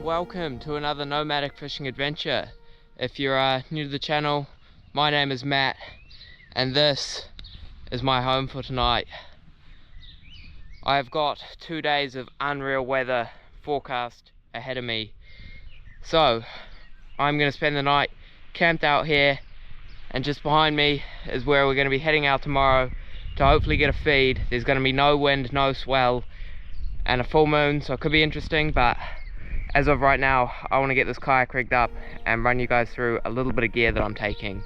welcome to another nomadic fishing adventure. If you're new to the channel, my name is Matt and this is my home for tonight. I've got 2 days of unreal weather forecast ahead of me, so I'm going to spend the night camped out here, and just behind me is where we're going to be heading out tomorrow to hopefully get a feed. There's going to be no wind, no swell, and a full moon, so it could be interesting. But as of right now, I want to get this kayak rigged up and run you guys through a little bit of gear that I'm taking.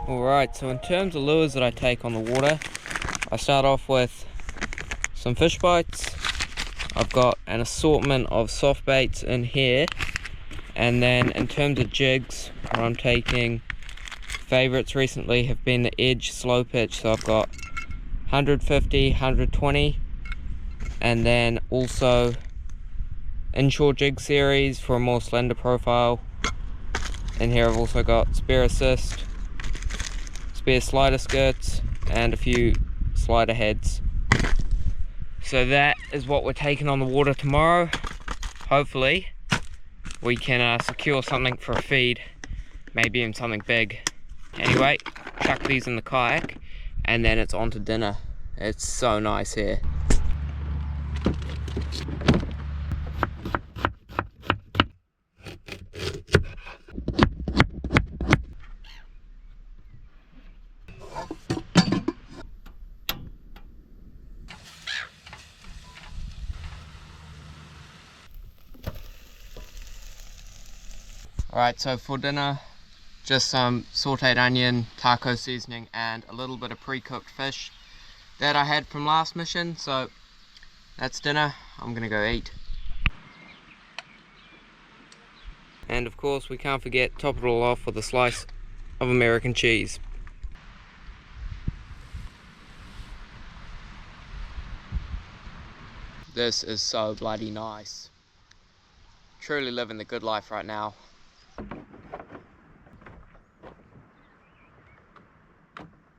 Alright, so in terms of lures that I take on the water, I start off with some fish bites. I've got an assortment of soft baits in here, and then in terms of jigs, what I'm taking, favourites recently have been the Edge slow pitch, so I've got 150, 120, and then also inshore jig series for a more slender profile. In here I've also got spare assist, spare slider skirts, and a few slider heads. So that is what we're taking on the water tomorrow. Hopefully we can secure something for a feed, maybe even something big. Anyway, chuck these in the kayak and then it's on to dinner. It's so nice here. Alright, so for dinner, just some sauteed onion, taco seasoning, and a little bit of pre-cooked fish that I had from last mission. So that's dinner. I'm gonna go eat. And of course we can't forget, top it all off with a slice of American cheese. This is so bloody nice. Truly living the good life right now.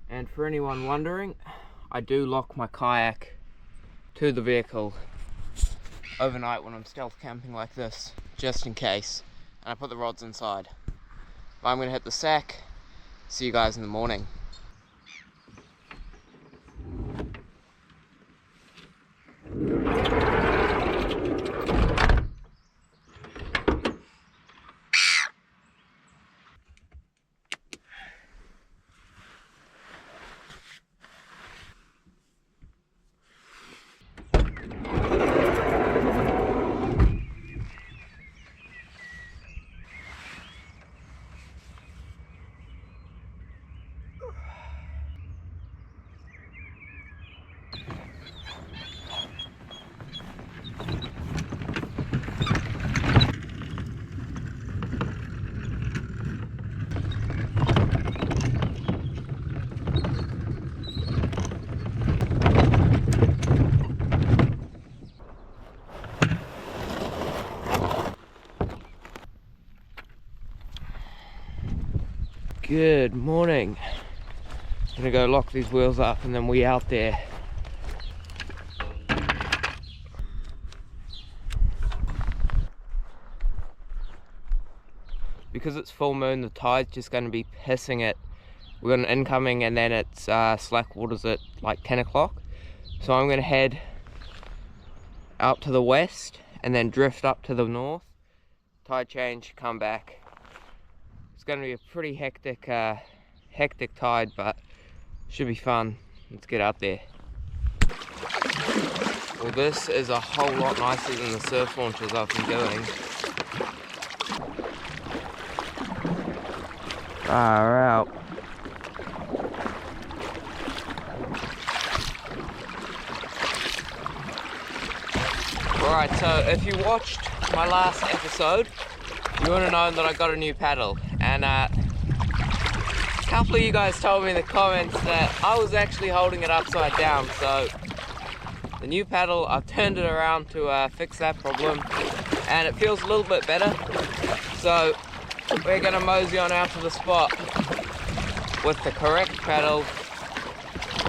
And for anyone wondering, I do lock my kayak to the vehicle overnight when I'm stealth camping like this, just in case, and I put the rods inside. But I'm going to hit the sack. See you guys in the morning. Good morning. I'm gonna go lock these wheels up and then we out there. Because it's full moon, the tide's just gonna be pissing it. We've got an incoming and then it's slack waters at like 10 o'clock. So I'm gonna head out to the west and then drift up to the north. Tide change, come back. It's going to be a pretty hectic tide, but should be fun. Let's get out there. Well, this is a whole lot nicer than the surf launches I've been doing. Far out. Alright, so if you watched my last episode, you would have known that I got a new paddle, and a couple of you guys told me in the comments that I was actually holding it upside down, so the new paddle, I've turned it around to fix that problem, and it feels a little bit better. So we're gonna mosey on out to the spot with the correct paddle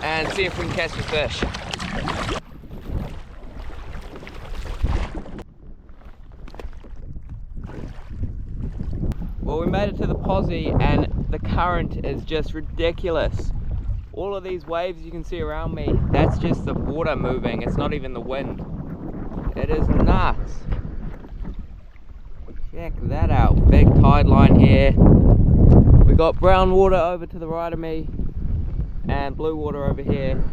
and see if we can catch a fish. Well, we made it to the posse and the current is just ridiculous. All of these waves you can see around me, that's just the water moving, it's not even the wind. It is nuts. Check that out, big tide line here. We got brown water over to the right of me and blue water over here.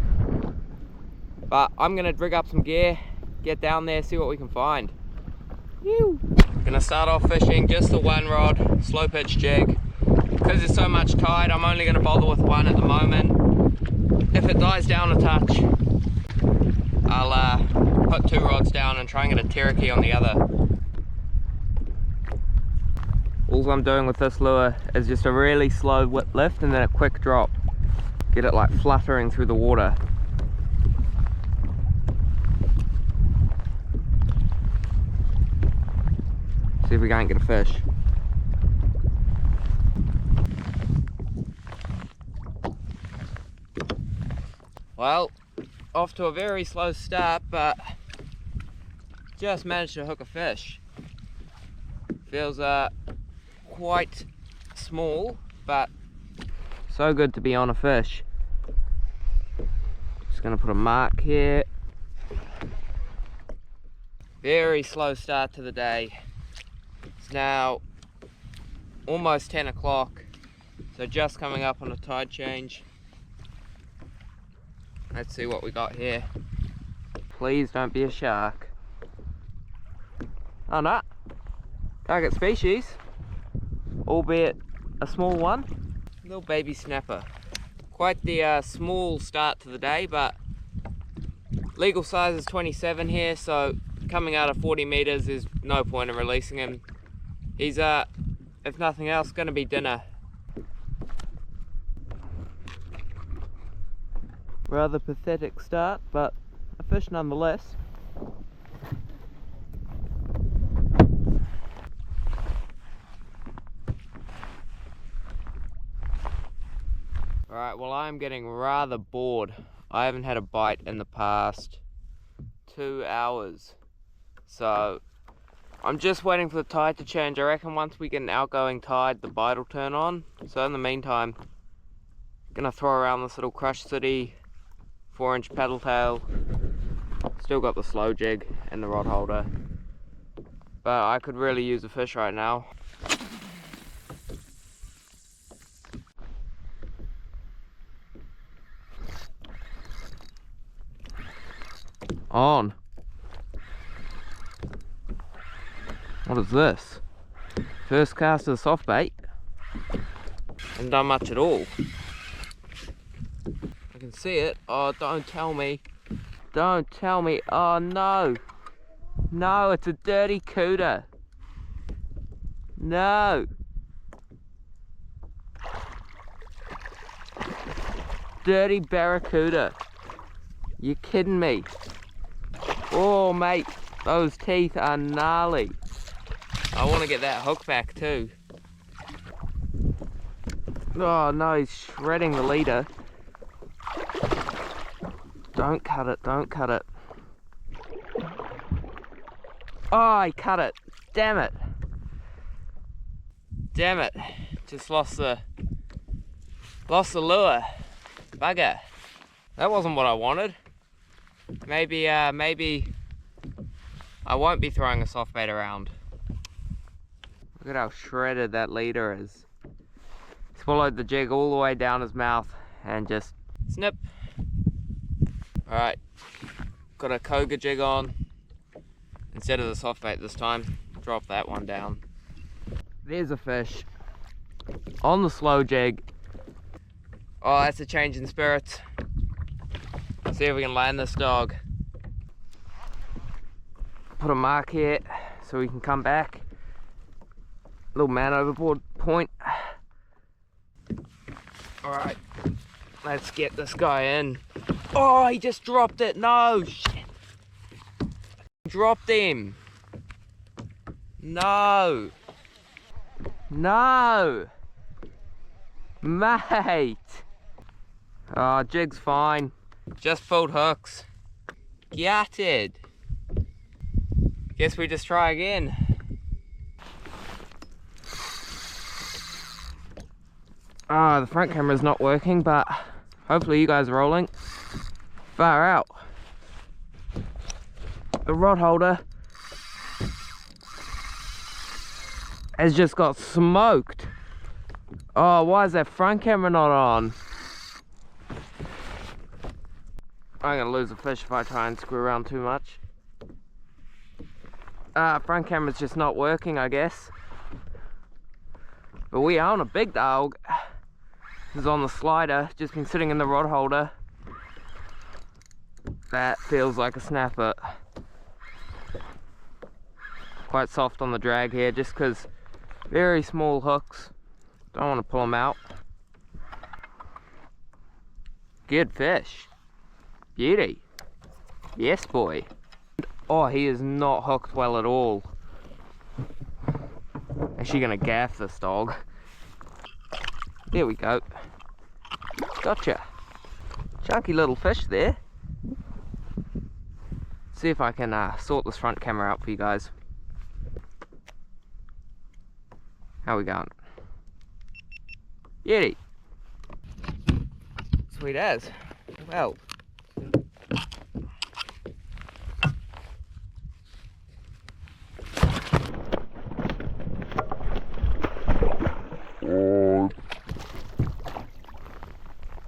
But I'm gonna rig up some gear, get down there, see what we can find. Whew. Gonna start off fishing just the one rod, slow pitch jig. Because there's so much tide, I'm only gonna bother with one at the moment. If it dies down a touch, I'll put 2 rods down and try and get a teriki on the other. All I'm doing with this lure is just a really slow lift and then a quick drop. Get it like fluttering through the water. See if we can't get a fish. Well, off to a very slow start, but just managed to hook a fish. Feels quite small, but so good to be on a fish. Just gonna put a mark here. Very slow start to the day. It's now almost 10 o'clock, so just coming up on a tide change. Let's see what we got here. Please don't be a shark. Oh no, target species, albeit a small one. Little baby snapper. Quite the small start to the day, but legal size is 27 here, so coming out of 40 meters, there's no point in releasing him. He's, if nothing else, going to be dinner. Rather pathetic start, but a fish nonetheless. Alright, well, I'm getting rather bored. I haven't had a bite in the past 2 hours. So I'm just waiting for the tide to change. I reckon once we get an outgoing tide, the bite will turn on. So in the meantime, I'm gonna throw around this little Crush City 4-inch paddle tail. Still got the slow jig and the rod holder. But I could really use a fish right now. On. What is this? First cast of the soft bait. Haven't done much at all. I can see it. Oh, don't tell me. Don't tell me. Oh no. No, it's a dirty cooter. No. Dirty barracuda. You kidding me? Oh mate, those teeth are gnarly. I want to get that hook back too. Oh no, he's shredding the leader. Don't cut it, don't cut it. Oh, he cut it. Damn it. Damn it. Just lost the lure. Bugger. That wasn't what I wanted. Maybe I won't be throwing a soft bait around. Look at how shredded that leader is. Swallowed the jig all the way down his mouth and just snip. Alright, got a Koga jig on instead of the soft bait this time. Drop that one down. There's a fish on the slow jig. Oh, that's a change in spirits. Let's see if we can land this dog. Put a mark here so we can come back. Little man overboard point. Alright, let's get this guy in. Oh, he just dropped it. No, shit. Dropped him. No. No. Mate. Oh, jig's fine. Just pulled hooks. Gutted. Guess we just try again. Ah, the front camera's not working, but hopefully you guys are rolling. Far out. The rod holder has just got smoked. Oh, why is that front camera not on? I'm gonna lose a fish if I try and screw around too much. Front camera's just not working, I guess. But we own a big dog. This is on the slider, just been sitting in the rod holder. That feels like a snapper. Quite soft on the drag here, just because very small hooks. Don't want to pull them out. Good fish. Beauty. Yes, boy. Oh, he is not hooked well at all. Actually gonna gaff this dog. There we go. Gotcha. Chunky little fish there. See if I can sort this front camera out for you guys. How we going? Beauty. Sweet as. Well.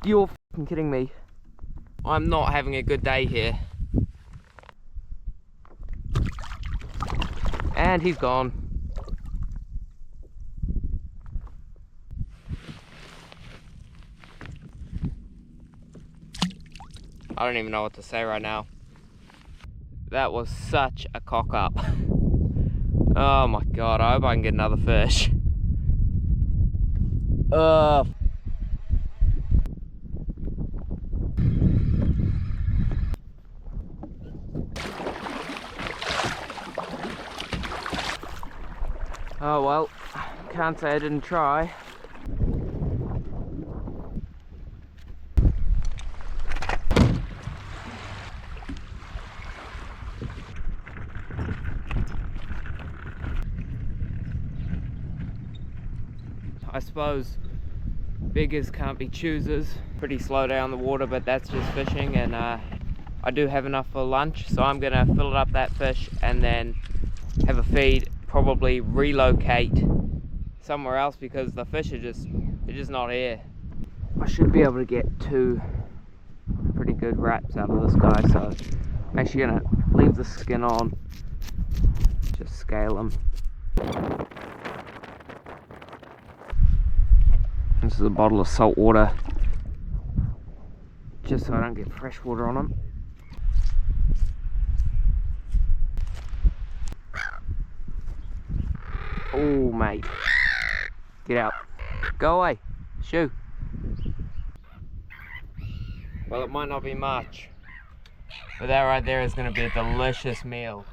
You're f***ing kidding me. I'm not having a good day here. And he's gone. I don't even know what to say right now. That was such a cock up. Oh my god, I hope I can get another fish. Oh well, can't say I didn't try. I suppose beggars can't be choosers. Pretty slow down the water, but that's just fishing, and I do have enough for lunch, so I'm gonna fill up that fish and then have a feed, probably relocate somewhere else because the fish are just not here. I should be able to get 2 pretty good wraps out of this guy, so I'm actually gonna leave the skin on, just scale them. This is a bottle of salt water, just so I don't get fresh water on them. Oh mate, get out, go away, shoo. Well, it might not be much, but that right there is going to be a delicious meal.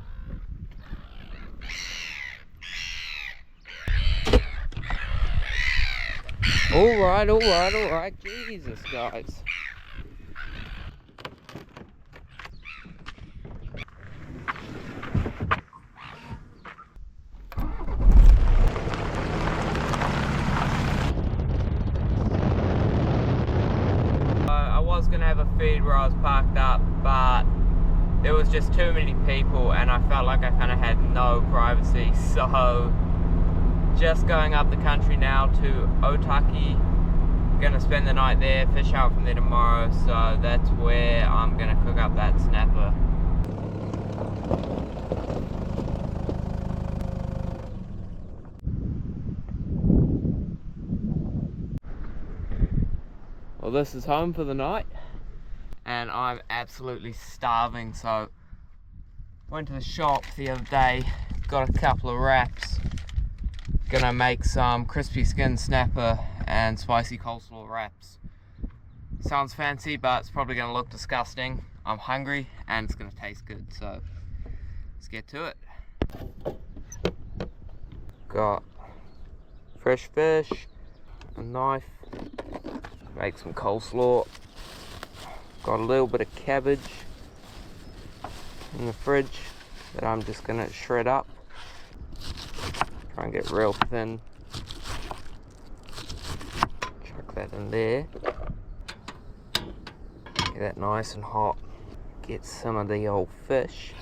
Alright, Jesus guys. I was going to have a feed where I was parked up, but there was just too many people and I felt like I kind of had no privacy, so just going up the country now to Otaki. Gonna spend the night there, fish out from there tomorrow, so that's where I'm gonna cook up that snapper. Well, this is home for the night and I'm absolutely starving, so went to the shop the other day, got a couple of wraps, Gonna make some crispy skin snapper and spicy coleslaw wraps. Sounds fancy, but it's probably gonna look disgusting. I'm hungry and it's gonna taste good, so let's get to it. Got fresh fish, a knife, make some coleslaw. Got a little bit of cabbage in the fridge that I'm just gonna shred up. Try and get real thin. Chuck that in there. Get that nice and hot. Get some of the old fish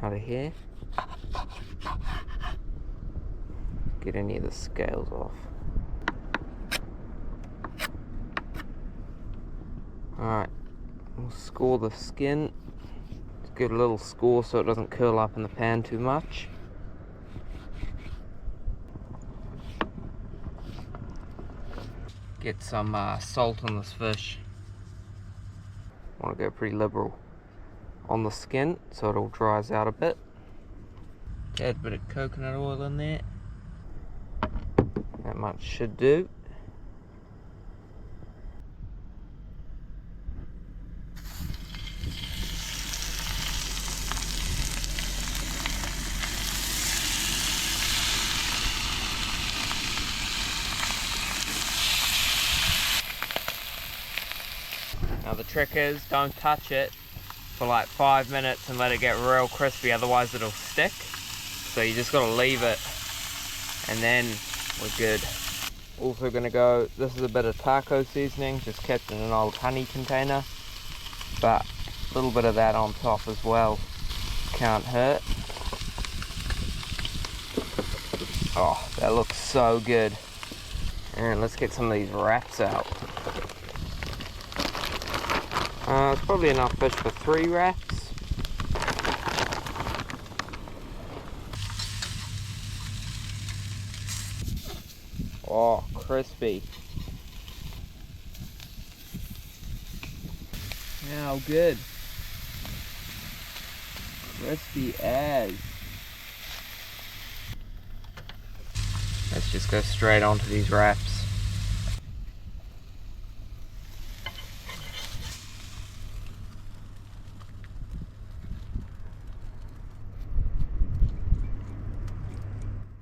out of here. Get any of the scales off. Alright, we'll score the skin. Just give it a little score so it doesn't curl up in the pan too much. Get some salt on this fish. Want to go pretty liberal on the skin so it all dries out a bit. Add a bit of coconut oil in there. That much should do. Now the trick is, don't touch it for like 5 minutes and let it get real crispy, otherwise it'll stick. So you just gotta leave it and then we're good. Also gonna go, this is a bit of taco seasoning, just kept in an old honey container, but a little bit of that on top as well, can't hurt. Oh, that looks so good. And let's get some of these wraps out. It's probably enough fish for 3 wraps. Oh, crispy. How good. Crispy as. Let's just go straight onto these wraps.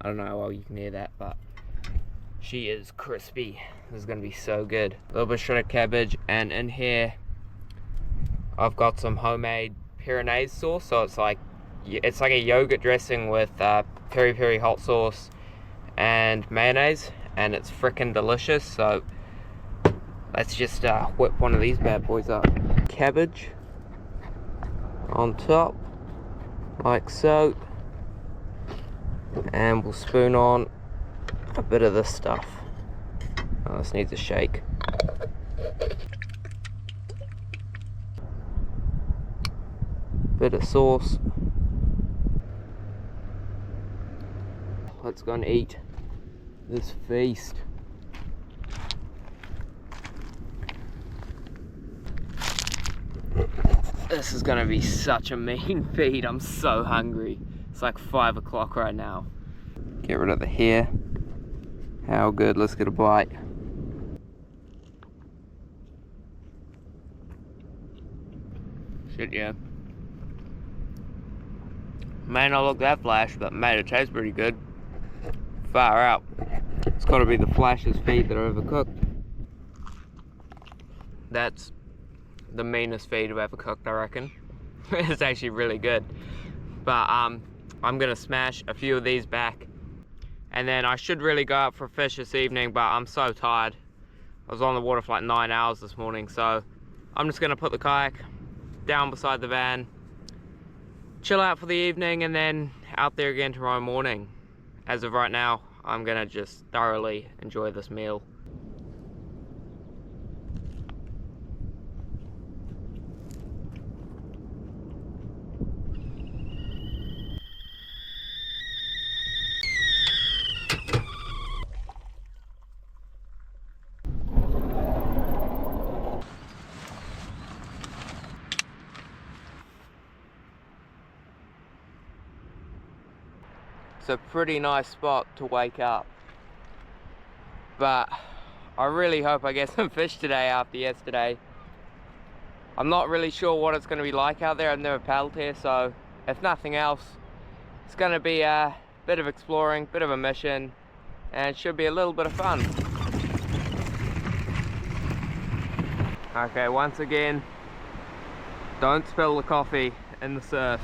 I don't know how well you can hear that, but she is crispy. This is gonna be so good. A little bit of shredded cabbage, and in here I've got some homemade Pyrenees sauce. So it's like a yogurt dressing with peri peri hot sauce and mayonnaise, and it's freaking delicious. So let's just whip one of these bad boys up. Cabbage on top, like so. And we'll spoon on a bit of this stuff. Oh, this needs a shake. Bit of sauce. Let's go and eat this feast. This is gonna be such a mean feed. I'm so hungry. It's like 5 o'clock right now. Get rid of the hair. How good, let's get a bite. Shit, yeah. May not look that flash, but mate, it tastes pretty good. Far out. It's gotta be the flashest feed that I've ever cooked. That's the meanest feed I've ever cooked, I reckon. It's actually really good. But I'm gonna smash a few of these back, and then I should really go out for fish this evening, but I'm so tired. I was on the water for like 9 hours this morning, so I'm just gonna put the kayak down beside the van, chill out for the evening, and then out there again tomorrow morning. As of right now, I'm gonna just thoroughly enjoy this meal. a pretty nice spot to wake up. But I really hope I get some fish today after yesterday. I'm not really sure what it's going to be like out there. I've never paddled here, so if nothing else, it's going to be a bit of exploring, bit of a mission, and it should be a little bit of fun. Okay, once again, don't spill the coffee in the surf.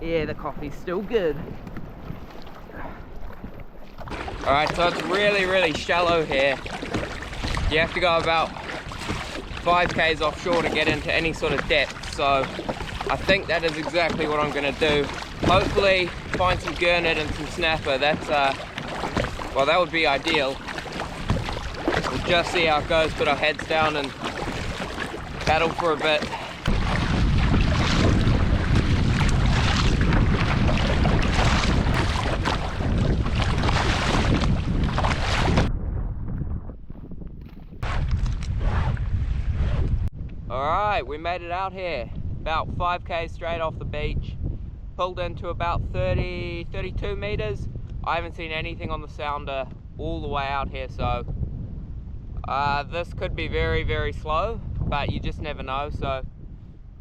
Yeah, the coffee's still good. Alright, so it's really shallow here. You have to go about 5 k's offshore to get into any sort of depth, so I think that is exactly what I'm going to do. Hopefully find some gurnard and some snapper. That's well, that would be ideal. We'll just see how it goes, put our heads down and paddle for a bit. Alright, we made it out here. About 5 k's straight off the beach. Pulled into about 32 meters. I haven't seen anything on the sounder all the way out here, so this could be very slow, but you just never know. So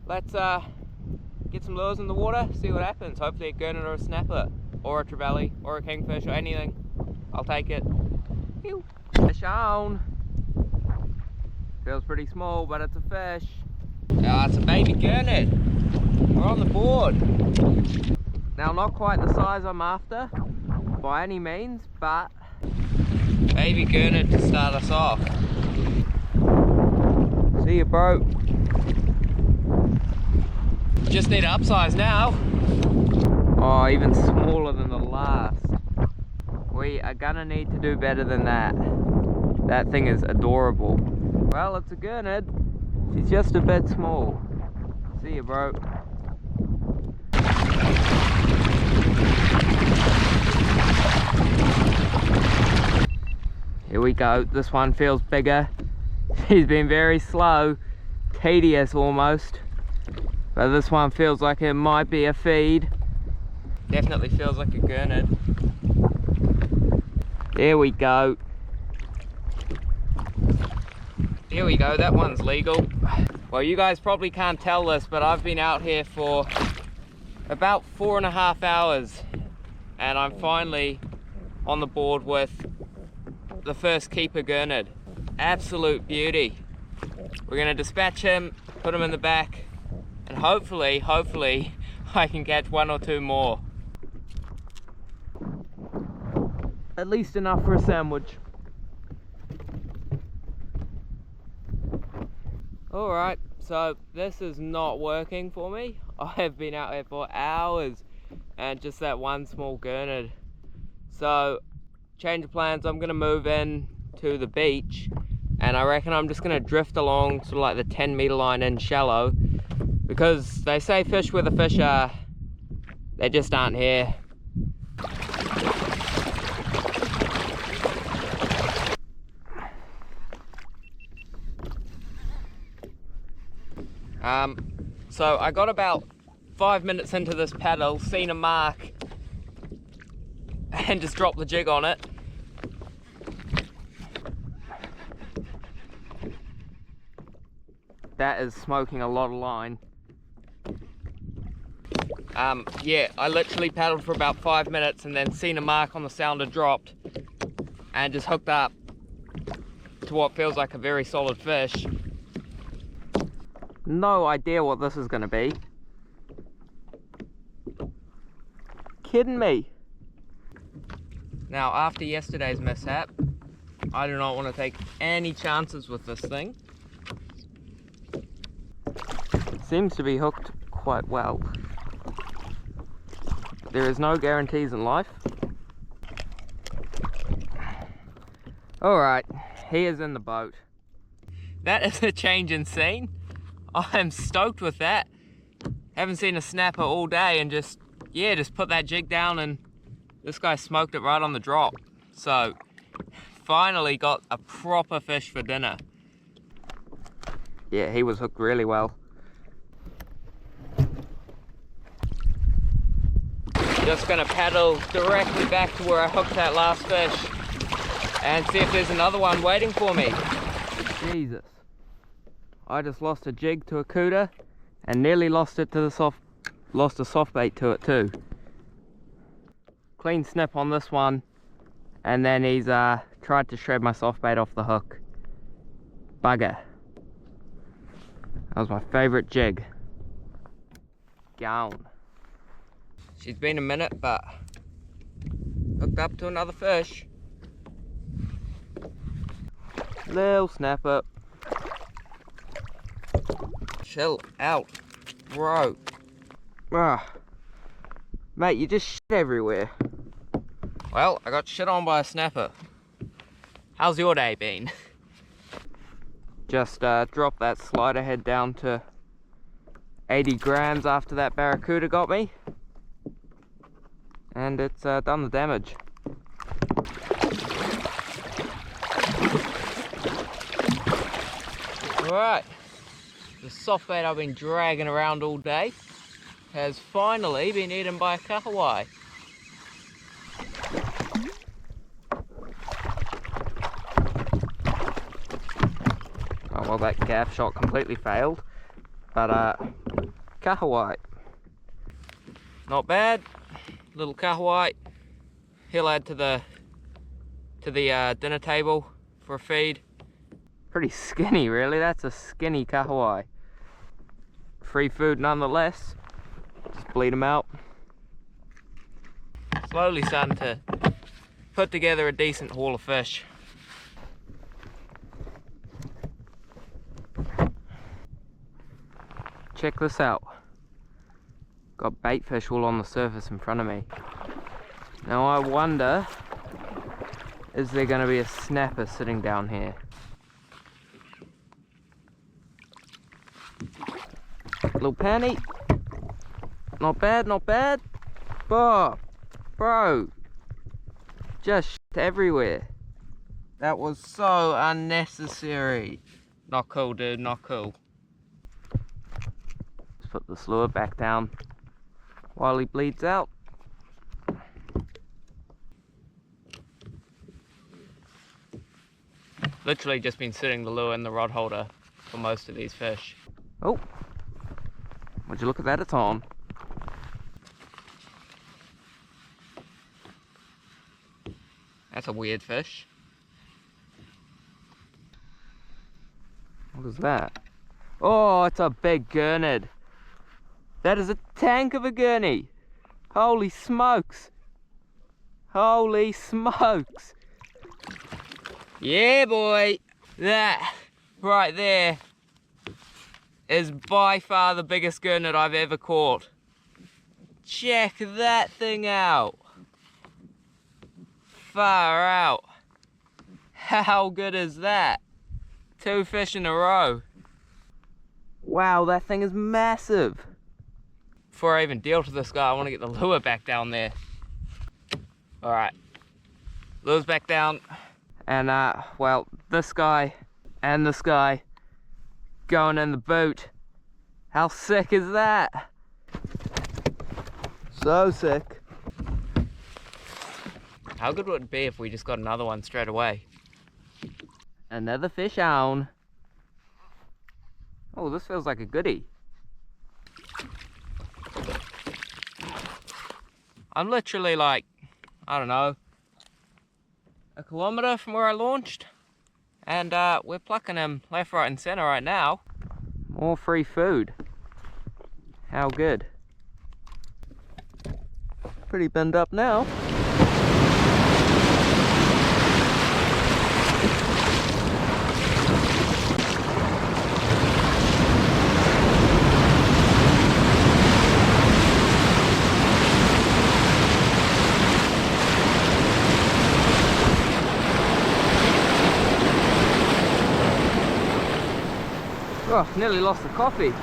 let's get some lures in the water, see what happens. Hopefully a gurnard or a snapper, or a trevally, or a kingfish, or anything. I'll take it. Phew. Fish on. Feels pretty small, but it's a fish. It's a baby gurnard. We're on the board. Now, not quite the size I'm after by any means, but baby gurnard to start us off. See you, bro. Just need to upsize now. Oh, even smaller than the last. We are gonna need to do better than that. That thing is adorable. Well, it's a gurnard. She's just a bit small. See you, bro. Here we go. This one feels bigger. She's been very slow, tedious almost. But this one feels like it might be a feed. Definitely feels like a gurnard. There we go. Here we go, that one's legal. Well, you guys probably can't tell this, but I've been out here for about 4.5 hours, and I'm finally on the board with the first keeper gurnard. Absolute beauty. We're gonna dispatch him, put him in the back, and hopefully I can catch 1 or 2 more. At least enough for a sandwich. Alright, so this is not working for me. I have been out here for hours and just that one small gurnard. So, change of plans, I'm going to move in to the beach, and I reckon I'm just going to drift along sort of like the 10-meter line in shallow, because they say fish where the fish are, they just aren't here. So I got about 5 minutes into this paddle, seen a mark, and just dropped the jig on it. That is smoking a lot of line. Yeah, I literally paddled for about 5 minutes and then seen a mark on the sounder, dropped, and just hooked up to what feels like a very solid fish. No idea what this is going to be. Kidding me? Now, after yesterday's mishap, I do not want to take any chances with this thing. Seems to be hooked quite well. There is no guarantees in life. Alright, he is in the boat. That is a change in scene. I'm stoked with that. Haven't seen a snapper all day, and just put that jig down and this guy smoked it right on the drop. So finally got a proper fish for dinner. Yeah, he was hooked really well. Just gonna paddle directly back to where I hooked that last fish and see if there's another one waiting for me. Jesus. I just lost a jig to a cooter and nearly lost it to the soft bait to it too. Clean snip on this one, and then he's tried to shred my soft bait off the hook. Bugger. That was my favourite jig. Gone. She's been a minute, but hooked up to another fish. Little snapper. Chill out, bro. Mate, you just shit everywhere. Well, I got shit on by a snapper. How's your day been? Just dropped that slider head down to 80 grams after that barracuda got me. And it's done the damage. Alright, the soft bait I've been dragging around all day has finally been eaten by a kahawai. Oh, well, that gaff shot completely failed, but kahawai. Not bad, little kahawai. He'll add to the dinner table for a feed. Pretty skinny, really. That's a skinny kahawai. Free food nonetheless. Just bleed them out. Slowly starting to put together a decent haul of fish. Check this out. Got bait fish all on the surface in front of me. Now I wonder, is there going to be a snapper sitting down here? Little panty. Not bad, not bad. Oh, bro. Just shit everywhere. That was so unnecessary. Not cool, dude, not cool. Let's put this lure back down while he bleeds out. Literally just been sitting the lure in the rod holder for most of these fish. Oh, would you look at that, it's on. That's a weird fish. What is that? Oh, it's a big gurnard. That is a tank of a gurney. Holy smokes. Holy smokes. Yeah, boy. That right there is by far the biggest gurnard I've ever caught. Check that thing out. Far out. How good is that? 2 fish in a row. Wow, that thing is massive. Before I even deal to this guy, I want to get the lure back down there. Alright. Lure's back down. And well, this guy and this guy going in the boot. How sick is that? So sick. How good would it be if we just got another one straight away? Another fish on. Oh, this feels like a goodie. I'm literally like, I don't know, a kilometre from where I launched. And we're plucking him left, right and centre right now. More free food. How good. Pretty bent up now. Oh, nearly lost the coffee.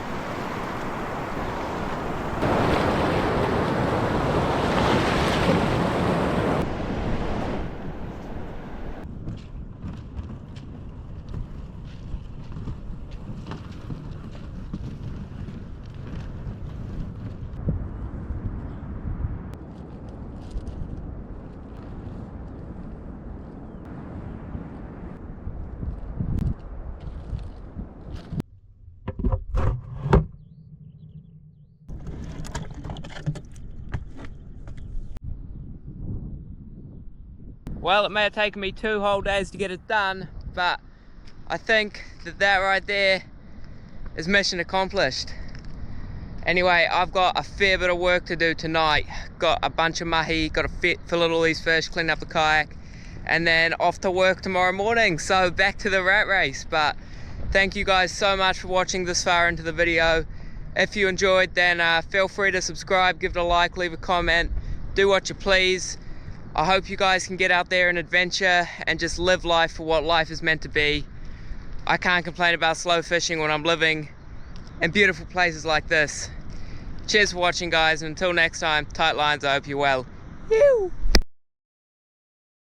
Well, it may have taken me 2 whole days to get it done, but I think that right there is mission accomplished. Anyway, I've got a fair bit of work to do tonight. Got a bunch of mahi, got to fill in all these fish, clean up the kayak, and then off to work tomorrow morning. So back to the rat race. But thank you guys so much for watching this far into the video. If you enjoyed, then feel free to subscribe, give it a like, leave a comment, do what you please. I hope you guys can get out there and adventure and just live life for what life is meant to be. I can't complain about slow fishing when I'm living in beautiful places like this. Cheers for watching, guys, and until next time, tight lines, I hope you're well. Woo!